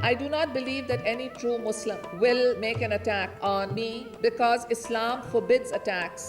I do not believe that any true Muslim will make an attack on me because Islam forbids attacks.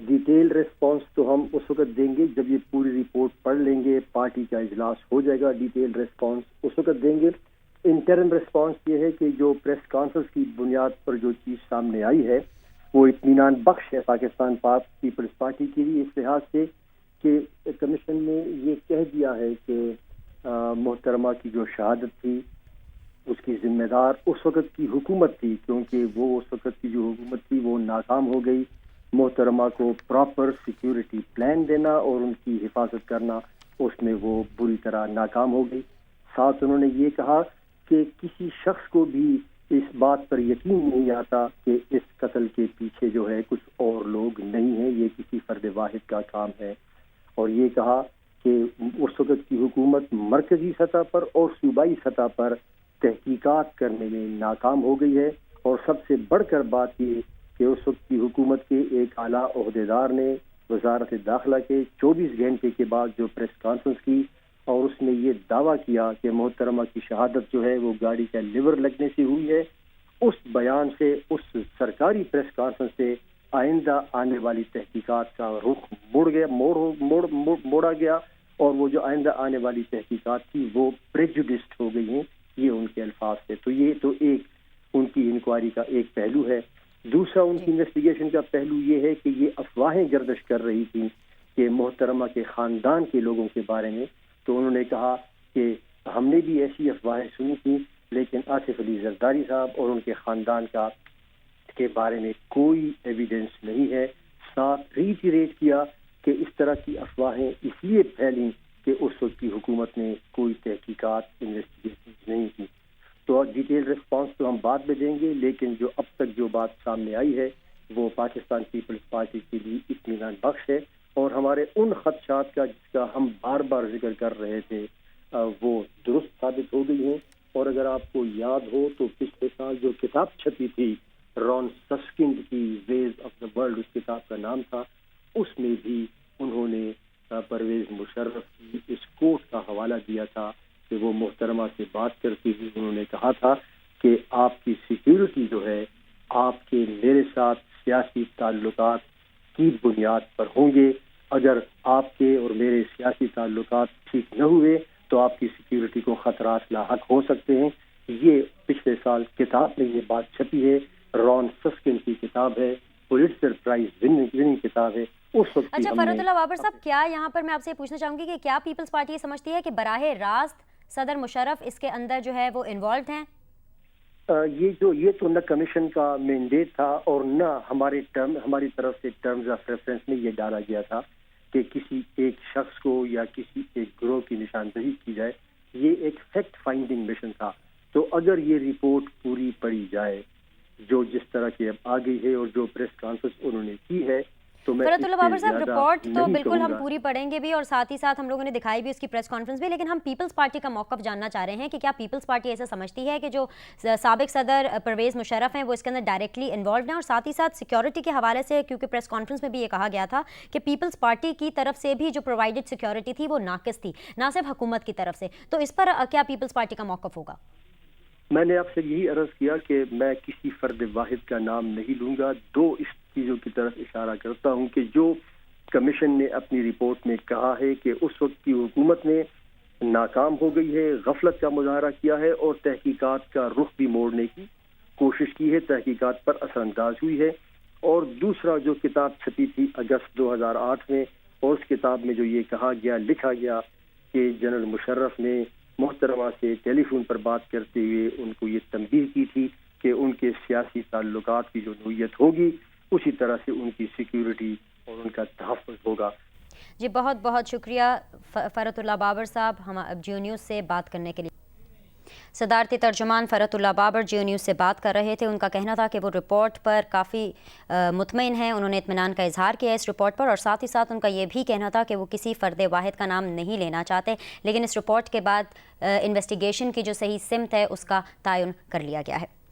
Detail response تو ہم اس وقت دیں گے جب یہ پوری رپورٹ پڑھ لیں گے، پارٹی کا اجلاس ہو جائے گا، ڈیٹیل ریسپانس اس وقت دیں گے۔ انٹرم ریسپانس یہ ہے کہ جو پریس کانفرنس کی بنیاد پر جو چیز سامنے آئی ہے وہ اطمینان بخش ہے پاکستان پیپلز پارٹی کے لیے، اس لحاظ سے کہ کمیشن نے یہ کہہ دیا ہے کہ محترمہ کی جو شہادت تھی اس کی ذمہ دار اس وقت کی حکومت تھی، کیونکہ وہ اس وقت کی جو حکومت تھی وہ ناکام ہو گئی محترمہ کو پراپر سیکیورٹی پلان دینا اور ان کی حفاظت کرنا، اس میں وہ بری طرح ناکام ہو گئی۔ ساتھ انہوں نے یہ کہا کہ کسی شخص کو بھی اس بات پر یقین نہیں آتا کہ اس قتل کے پیچھے جو ہے کچھ اور لوگ نہیں ہیں، یہ کسی فرد واحد کا کام ہے، اور یہ کہا کہ اس وقت کی حکومت مرکزی سطح پر اور صوبائی سطح پر تحقیقات کرنے میں ناکام ہو گئی ہے، اور سب سے بڑھ کر بات یہ کہ اس وقت کی حکومت کے ایک اعلیٰ عہدیدار نے وزارت داخلہ کے 24 گھنٹے کے بعد جو پریس کانفرنس کی اور اس نے یہ دعویٰ کیا کہ محترمہ کی شہادت جو ہے وہ گاڑی کا لیور لگنے سے ہوئی ہے، اس بیان سے، اس سرکاری پریس کانفرنس سے آئندہ آنے والی تحقیقات کا رخ موڑا گیا، اور وہ جو آئندہ آنے والی تحقیقات تھی وہ پریجوڈسڈ ہو گئی ہیں، یہ ان کے الفاظ تھے۔ تو یہ تو ایک ان کی انکوائری کا ایک پہلو ہے۔ دوسرا ان کی انویسٹیگیشن کا پہلو یہ ہے کہ یہ افواہیں گردش کر رہی تھیں کہ محترمہ کے خاندان کے لوگوں کے بارے میں، تو انہوں نے کہا کہ ہم نے بھی ایسی افواہیں سنی تھیں، لیکن آصف علی زرداری صاحب اور ان کے خاندان کے بارے میں کوئی ایویڈنس نہیں ہے۔ ساتھ ریٹریٹ کیا کہ اس طرح کی افواہیں اس لیے پھیلیں کہ اس وقت کی حکومت نے کوئی تحقیقات انویسٹیگیشن نہیں کی۔ تو ڈیٹیل ریسپانس تو ہم بعد میں دیں گے، لیکن جو اب تک جو بات سامنے آئی ہے وہ پاکستان پیپلز پارٹی کے لیے اطمینان بخش ہے، اور ہمارے ان خدشات کا جس کا ہم بار بار ذکر کر رہے تھے وہ درست ثابت ہو گئی ہیں۔ اور اگر آپ کو یاد ہو تو پچھلے سال جو کتاب چھپی تھی رون سسکنڈ کی ویز آف دا ورلڈ، اس کتاب کا نام تھا، اس میں بھی انہوں نے پرویز مشرف کی اس کوٹ کا حوالہ دیا تھا کہ وہ محترمہ سے بات کرتی ہوئی انہوں نے کہا تھا کہ آپ کی سیکیورٹی جو ہے آپ کے میرے ساتھ سیاسی تعلقات کی بنیاد پر ہوں گے، اگر آپ کے اور میرے سیاسی تعلقات ٹھیک نہ ہوئے تو آپ کی سیکیورٹی کو خطرات لاحق ہو سکتے ہیں۔ یہ پچھلے سال کتاب میں یہ بات چھپی ہے، رون سسکن کی کتاب ہے، پولیٹزر پرائز وننگ کتاب ہے۔ اچھا فرحت اللہ بابر صاحب، کیا یہاں پر میں آپ سے پوچھنا چاہوں گی کہ کیا پیپلز پارٹی یہ سمجھتی ہے کہ براہ راست صدر مشرف اس کے اندر جو ہے وہ انوالوڈ ہیں؟ یہ تو نہ کمیشن کا مینڈیٹ تھا اور نہ ہماری طرف سے ٹرمز آف ریفرنس میں یہ ڈالا گیا تھا کہ کسی ایک شخص کو یا کسی ایک گروہ کی نشاندہی کی جائے۔ یہ ایک فیکٹ فائنڈنگ مشن تھا، تو اگر یہ رپورٹ پوری پڑھی جائے جو جس طرح کی اب آ گئی ہے اور جو پریس کانفرنس انہوں نے کی ہے، تو میں فرحت اللہ بابر صاحب رپورٹ تو بالکل ہم پوری پڑھیں گے بھی، اور ساتھ ہی ساتھ ہم لوگوں نے دکھائی بھی اس کی پریس کانفرنس بھی، لیکن ہم پیپلز پارٹی کا موقف جاننا چاہ رہے ہیں کہ کیا پیپلز پارٹی ایسا سمجھتی ہے کہ جو سابق صدر پرویز مشرف ہیں وہ اس کے اندر ڈائریکٹلی انوالوڈ ہیں، اور ساتھ ہی ساتھ سیکیورٹی کے حوالے سے کیونکہ پریس کانفرنس میں بھی یہ کہا گیا تھا کہ پیپلز پارٹی کی طرف سے بھی جو پرووائڈڈ سیکیورٹی تھی وہ ناقص تھی، نہ صرف حکومت کی طرف سے، تو اس پر کیا پیپلز پارٹی کا موقف ہوگا؟ میں نے آپ سے یہی عرض کیا کہ میں کسی فرد واحد کا نام نہیں لوں گا، دو اس چیزوں کی طرف اشارہ کرتا ہوں کہ جو کمیشن نے اپنی رپورٹ میں کہا ہے کہ اس وقت کی حکومت نے ناکام ہو گئی ہے، غفلت کا مظاہرہ کیا ہے اور تحقیقات کا رخ بھی موڑنے کی کوشش کی ہے، تحقیقات پر اثر انداز ہوئی ہے۔ اور دوسرا جو کتاب چھپی تھی اگست 2008 میں، اور اس کتاب میں جو یہ کہا گیا، لکھا گیا کہ جنرل مشرف نے محترمہ سے ٹیلی فون پر بات کرتے ہوئے ان کو یہ تنبیہ کی تھی کہ ان کے سیاسی تعلقات کی جو نوعیت ہوگی اسی طرح سے ان کی سیکیورٹی اور ان کا تحفظ ہوگا۔ جی بہت بہت شکریہ فرحت اللہ بابر صاحب ہم جیو نیوز سے بات کرنے کے لیے۔ صدارتی ترجمان فرحت اللہ بابر جیو نیوز سے بات کر رہے تھے، ان کا کہنا تھا کہ وہ رپورٹ پر کافی مطمئن ہیں، انہوں نے اطمینان کا اظہار کیا اس رپورٹ پر، اور ساتھ ہی ساتھ ان کا یہ بھی کہنا تھا کہ وہ کسی فرد واحد کا نام نہیں لینا چاہتے، لیکن اس رپورٹ کے بعد انویسٹیگیشن کی جو صحیح سمت ہے اس کا تعین کر لیا گیا ہے۔